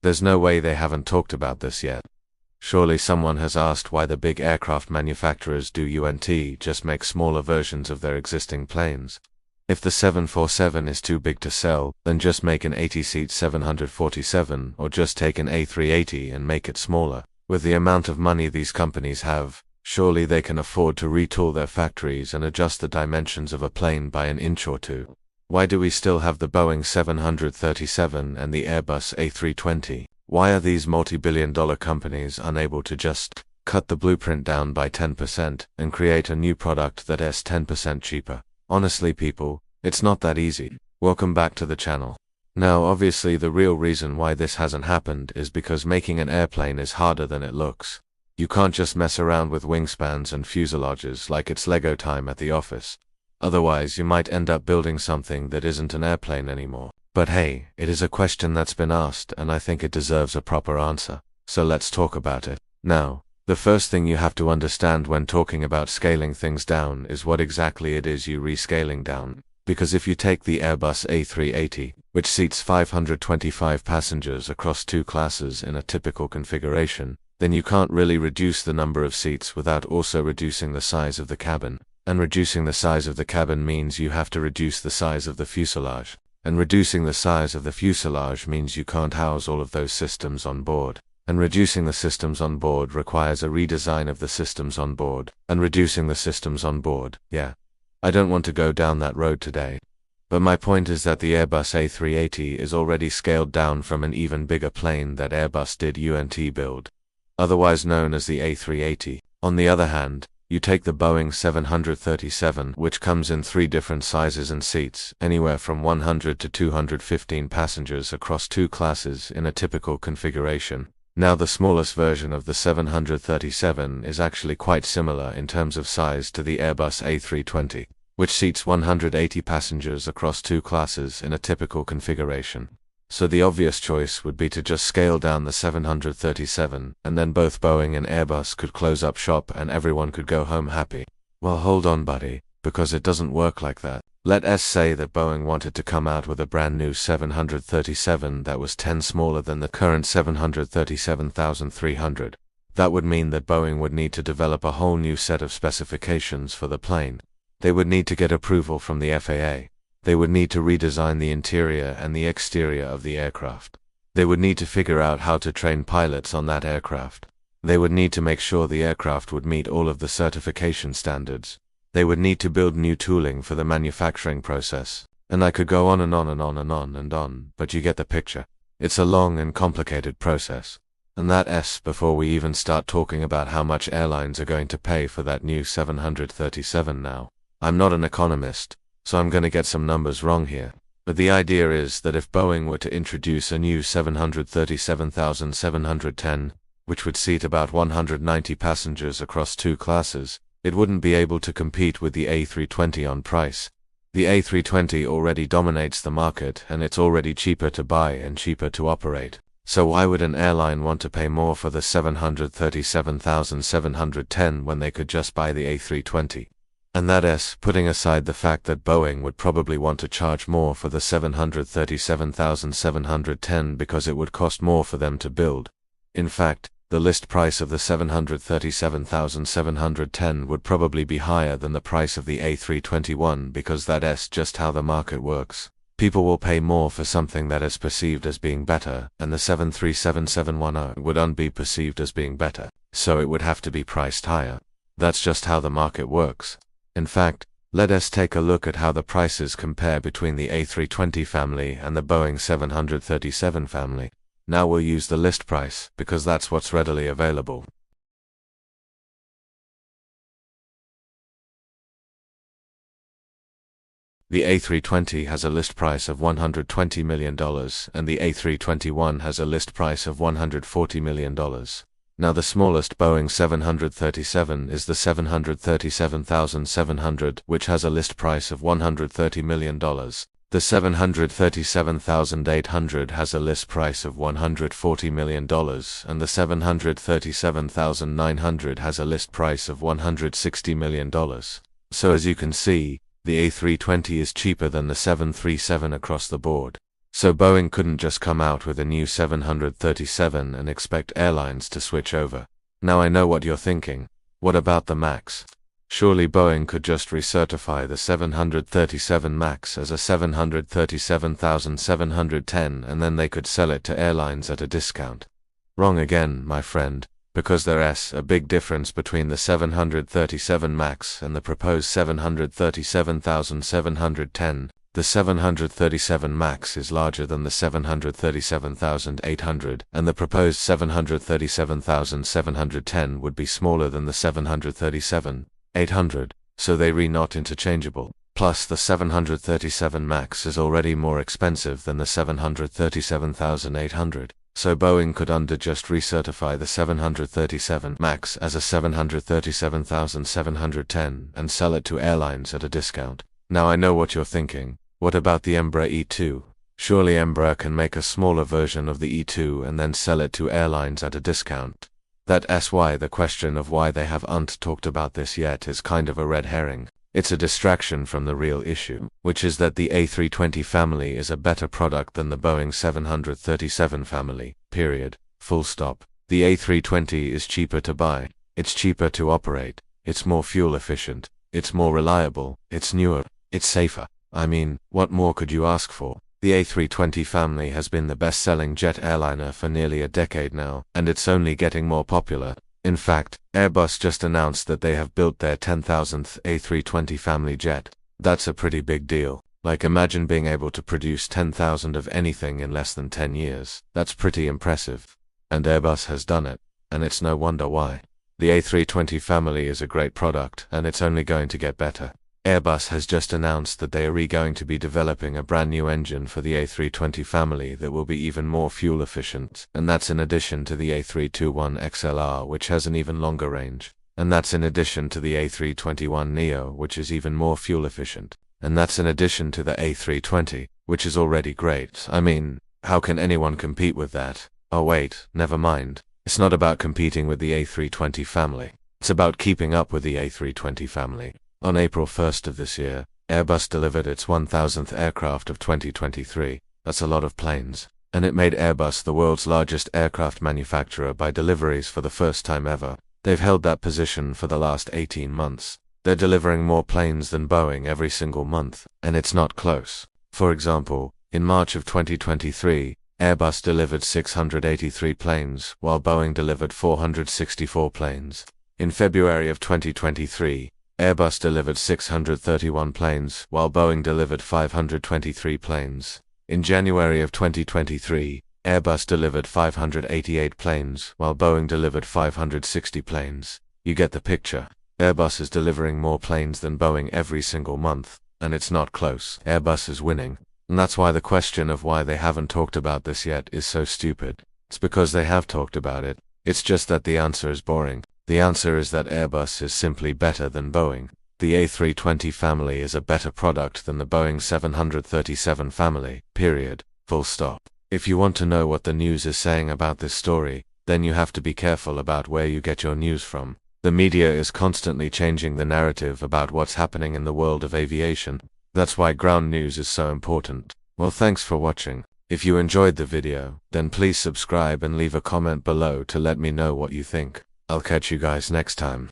There's no way they haven't talked about this yet. Surely someone has asked why the big aircraft manufacturers do just make smaller versions of their existing planes. If the 747 is too big to sell, then just make an 80-seat 747, or just take an A380 and make it smaller. With the amount of money these companies have, surely they can afford to retool their factories and adjust the dimensions of a plane by an inch or two. Why do we still have the Boeing 737 and the Airbus A320? Why are these multi-billion-dollar companies unable to just cut the blueprint down by 10% and create a new product that is 10% cheaper? Honestly people, it's not that easy. Welcome back to the channel. Now obviously the real reason why this hasn't happened is because making an airplane is harder than it looks. You can't just mess around with wingspans and fuselages like it's Lego time at the office. Otherwise you might end up building something that isn't an airplane anymore. But hey, it is a question that's been asked and I think it deserves a proper answer. So let's talk about it. Now, the first thing you have to understand when talking about scaling things down is what exactly it is you're rescaling down. Because if you take the Airbus A380, which seats 525 passengers across two classes in a typical configuration, then you can't really reduce the number of seats without also reducing the size of the cabin. And reducing the size of the cabin means you have to reduce the size of the fuselage. And reducing the size of the fuselage means you can't house all of those systems on board. And reducing the systems on board requires a redesign of the systems on board. And reducing the systems on board, yeah. I don't want to go down that road today. But my point is that the Airbus A380 is already scaled down from an even bigger plane that Airbus did build, otherwise known as the A380. On the other hand, you take the Boeing 737, which comes in 3 different sizes and seats, anywhere from 100 to 215 passengers across 2 classes in a typical configuration. Now the smallest version of the 737 is actually quite similar in terms of size to the Airbus A320, which seats 180 passengers across 2 classes in a typical configuration. So the obvious choice would be to just scale down the 737, and then both Boeing and Airbus could close up shop and everyone could go home happy. Well, hold on buddy, because it doesn't work like that. Let us say that Boeing wanted to come out with a brand new 737 that was 10 smaller than the current 737,300. That would mean that Boeing would need to develop a whole new set of specifications for the plane. They would need to get approval from the FAA. They would need to redesign the interior and the exterior of the aircraft. They would need to figure out how to train pilots on that aircraft. They would need to make sure the aircraft would meet all of the certification standards. They would need to build new tooling for the manufacturing process. And I could go on and on and on and on and on, but you get the picture. It's a long and complicated process. And that's before we even start talking about how much airlines are going to pay for that new 737 now. I'm not an economist, so I'm going to get some numbers wrong here. But the idea is that if Boeing were to introduce a new 737,710, which would seat about 190 passengers across 2 classes, it wouldn't be able to compete with the A320 on price. The A320 already dominates the market and it's already cheaper to buy and cheaper to operate. So why would an airline want to pay more for the 737,710 when they could just buy the A320? And that is, putting aside the fact that Boeing would probably want to charge more for the 737,710 because it would cost more for them to build. In fact, the list price of the 737,710 would probably be higher than the price of the A321 because that's just how the market works. People will pay more for something that is perceived as being better, and the 737-710 wouldn't be perceived as being better, so it would have to be priced higher. That's just how the market works. In fact, let us take a look at how the prices compare between the A320 family and the Boeing 737 family. Now we'll use the list price, because that's what's readily available. The A320 has a list price of $120 million, and the A321 has a list price of $140 million. Now the smallest Boeing 737 is the 737,700, which has a list price of $130 million. The 737,800 has a list price of $140 million, and the 737,900 has a list price of $160 million. So as you can see, the A320 is cheaper than the 737 across the board. So Boeing couldn't just come out with a new 737 and expect airlines to switch over. Now I know what you're thinking. What about the MAX? Surely Boeing could just recertify the 737 MAX as a 737,710 and then they could sell it to airlines at a discount. Wrong again, my friend, because there's a big difference between the 737 MAX and the proposed 737,710. The 737 MAX is larger than the 737,800, and the proposed 737,710 would be smaller than the 737,800, so they're not interchangeable. Plus, the 737 MAX is already more expensive than the 737,800, so Boeing could just recertify the 737 MAX as a 737,710 and sell it to airlines at a discount. Now I know what you're thinking. What about the Embraer E2? Surely Embraer can make a smaller version of the E2 and then sell it to airlines at a discount. That's why the question of why they haven't talked about this yet is kind of a red herring. It's a distraction from the real issue, which is that the A320 family is a better product than the Boeing 737 family, period, full stop. The A320 is cheaper to buy, it's cheaper to operate, it's more fuel efficient, it's more reliable, it's newer, it's safer. I mean, what more could you ask for? The A320 family has been the best-selling jet airliner for nearly a decade now, and it's only getting more popular. In fact, Airbus just announced that they have built their 10,000th A320 family jet. That's a pretty big deal. Like, imagine being able to produce 10,000 of anything in less than 10 years. That's pretty impressive. And Airbus has done it, and it's no wonder why. The A320 family is a great product, and it's only going to get better. Airbus has just announced that they are going to be developing a brand new engine for the A320 family that will be even more fuel efficient, and that's in addition to the A321XLR, which has an even longer range, and that's in addition to the A321neo, which is even more fuel efficient, and that's in addition to the A320, which is already great. I mean, how can anyone compete with that? Oh wait, never mind. It's not about competing with the A320 family. It's about keeping up with the A320 family. On April 1st of this year, Airbus delivered its 1,000th aircraft of 2023. That's a lot of planes. And it made Airbus the world's largest aircraft manufacturer by deliveries for the first time ever. They've held that position for the last 18 months. They're delivering more planes than Boeing every single month, and it's not close. For example, in March of 2023, Airbus delivered 683 planes, while Boeing delivered 464 planes. In February of 2023, Airbus delivered 631 planes, while Boeing delivered 523 planes. In January of 2023, Airbus delivered 588 planes, while Boeing delivered 560 planes. You get the picture. Airbus is delivering more planes than Boeing every single month, and it's not close. Airbus is winning. And that's why the question of why they haven't talked about this yet is so stupid. It's because they have talked about it. It's just that the answer is boring. The answer is that Airbus is simply better than Boeing. The A320 family is a better product than the Boeing 737 family, period, full stop. If you want to know what the news is saying about this story, then you have to be careful about where you get your news from. The media is constantly changing the narrative about what's happening in the world of aviation. That's why ground news is so important. Well, thanks for watching. If you enjoyed the video, then please subscribe and leave a comment below to let me know what you think. I'll catch you guys next time.